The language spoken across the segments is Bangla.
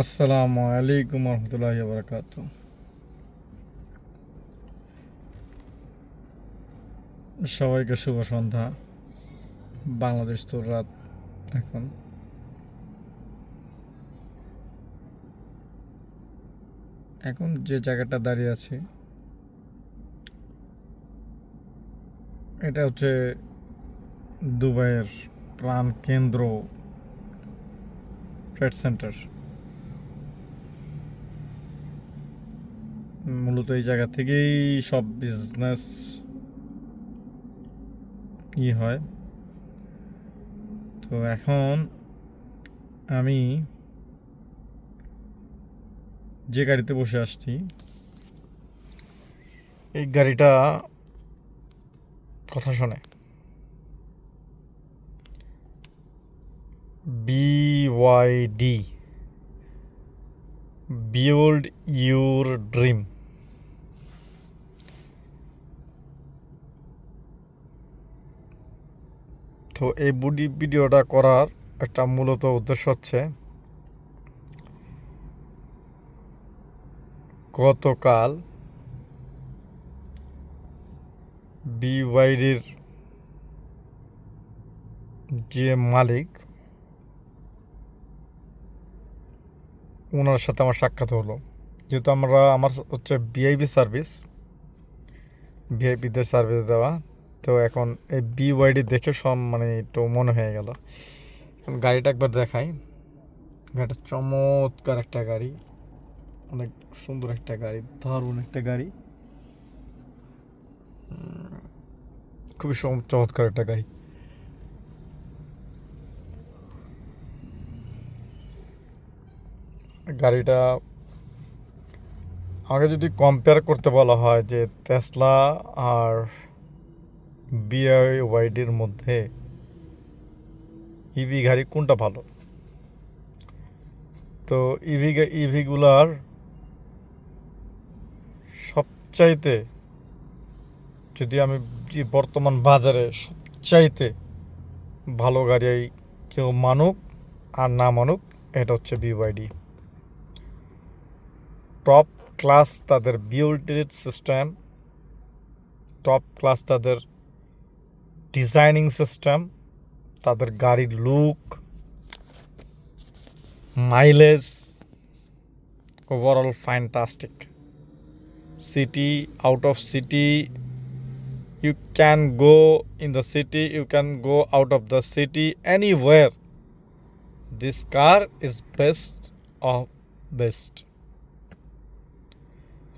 আসসালামু আলাইকুম রহমতুল্লাহি বারাকাত। সবাইকে শুভ সন্ধ্যা। বাংলাদেশ তো রাত এখন। এখন যে জায়গাটা দাঁড়িয়ে আছি এটা হচ্ছে দুবাইয়ের প্রাণ কেন্দ্র, ট্রেড সেন্টার। মূলত এই জায়গা থেকেই সব বিজনেস হয়। তো এখন আমি যে গাড়িতে বসে আসছি এই গাড়িটা কথা শোনে। BYD, build your dream. তো এই ভিডিওটা করার একটা মূলত উদ্দেশ্য হচ্ছে, গতকাল বিওয়াইডির যে মালিক, ওনার সাথে আমার সাক্ষাৎ হলো। যেহেতু আমার হচ্ছে ভিআইপিদের সার্ভিস দেওয়া, তো এখন এই বিওয়াইডি দেখে সব একটু মনে হয়ে গেল। গাড়িটা একবার দেখাই। গাড়িটা চমৎকার একটা গাড়ি, অনেক সুন্দর একটা গাড়ি, দারুণ একটা গাড়ি, খুবই চমৎকার একটা গাড়ি। গাড়িটা আমাকে যদি কম্পেয়ার করতে বলা হয় যে টেসলা আর বিওয়াইডির মধ্যে ইভি গাড়ি কোনটা ভালো, তো ইভিগুলার সবচাইতে, যদি আমি বর্তমান বাজারে সবচাইতে ভালো গাড়ি কেউ মানুক আর না মানুক, এটা হচ্ছে বিওয়াইডি। টপ ক্লাস তাদের বিল্ড সিস্টেম, টপ ক্লাস তাদের ডিজাইনিং সিস্টেম, তাদের গাড়ির look, mileage, overall fantastic. City, out of city, you can go in the city, you can go out of the city, anywhere this car is best of best,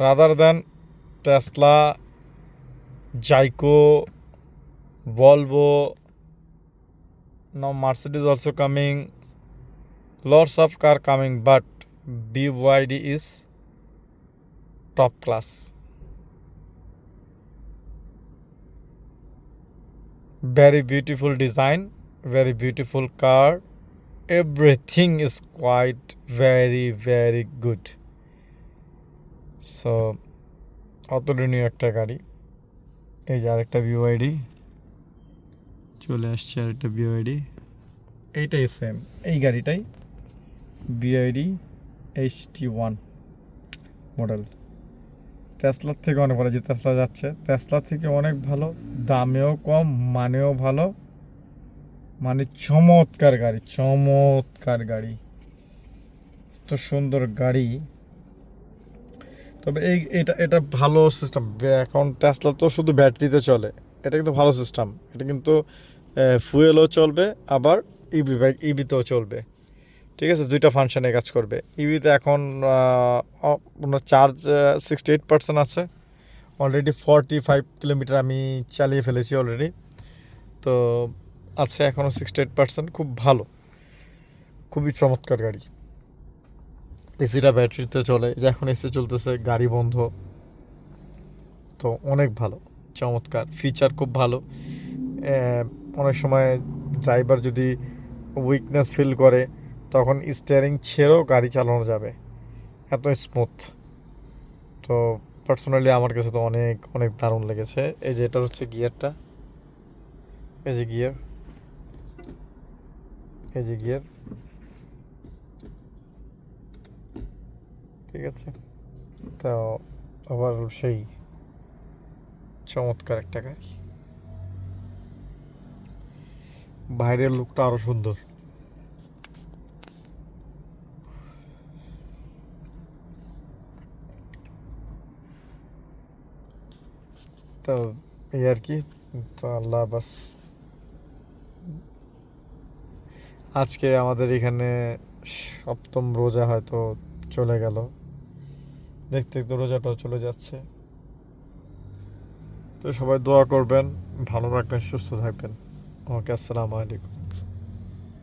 rather than Tesla, Jayco, Volvo. Now Mercedes also coming, lots of car coming, but BYD is top class. Very beautiful design, very beautiful car, everything is quite very good. So অতুলনীয় একটা গাড়ি। এই যে আরেকটা বিওয়াইডি চলে আসছে, আরেকটা বিওয়াইডি, এইটাই সেম, এই গাড়িটাই বিওয়াইডি HT1 মডেল। টেসলার থেকে অনেক ভালো, যে টেসলা যাচ্ছে টেসলার থেকে অনেক ভালো, দামেও কম, মানেও ভালো, চমৎকার গাড়ি, চমৎকার গাড়ি, এত সুন্দর গাড়ি। তবে এটা ভালো সিস্টেম। এখন টেসলা তো শুধু ব্যাটারিতে চলে, এটা কিন্তু ভালো সিস্টেম। এটা কিন্তু ফুয়েলও চলবে, আবার ইভিতেও চলবে। ঠিক আছে, দুইটা ফাংশনে কাজ করবে। ইভিতে এখন ওনার চার্জ 68% আছে অলরেডি। 45 কিলোমিটার আমি চালিয়ে ফেলেছি অলরেডি, তো আছে এখনও 68%। খুব ভালো, খুবই চমৎকার গাড়ি। এসিটা ব্যাটারিতে চলে, যে এখন এসি চলতেছে, গাড়ি বন্ধ, তো অনেক ভালো, চমৎকার ফিচার, খুব ভালো। অনেক সময় ড্রাইভার যদি উইকনেস ফিল করে, তখন স্টিয়ারিং ছেড়েও গাড়ি চালানো যাবে, এত স্মুথ। তো পার্সোনালি আমার কাছে তো অনেক অনেক দারুণ লেগেছে। এই যে এটা হচ্ছে গিয়ারটা, এই যে গিয়ার, এই যে গিয়ার, ঠিক আছে, তো ওভারঅল সেই চমৎকার একটা গাড়ি, বাইরের লুকটা আরো সুন্দর। তো এই আর কি, তো আল্লাহ বাস, আজকে আমাদের এখানে সপ্তম রোজা হয়তো চলে গেল, দেখতে দেখতে রোজাটাও চলে যাচ্ছে। তো সবাই দোয়া করবেন, ভালো থাকবেন, সুস্থ থাকবেন। ওকে, আসসালামু আলাইকুম।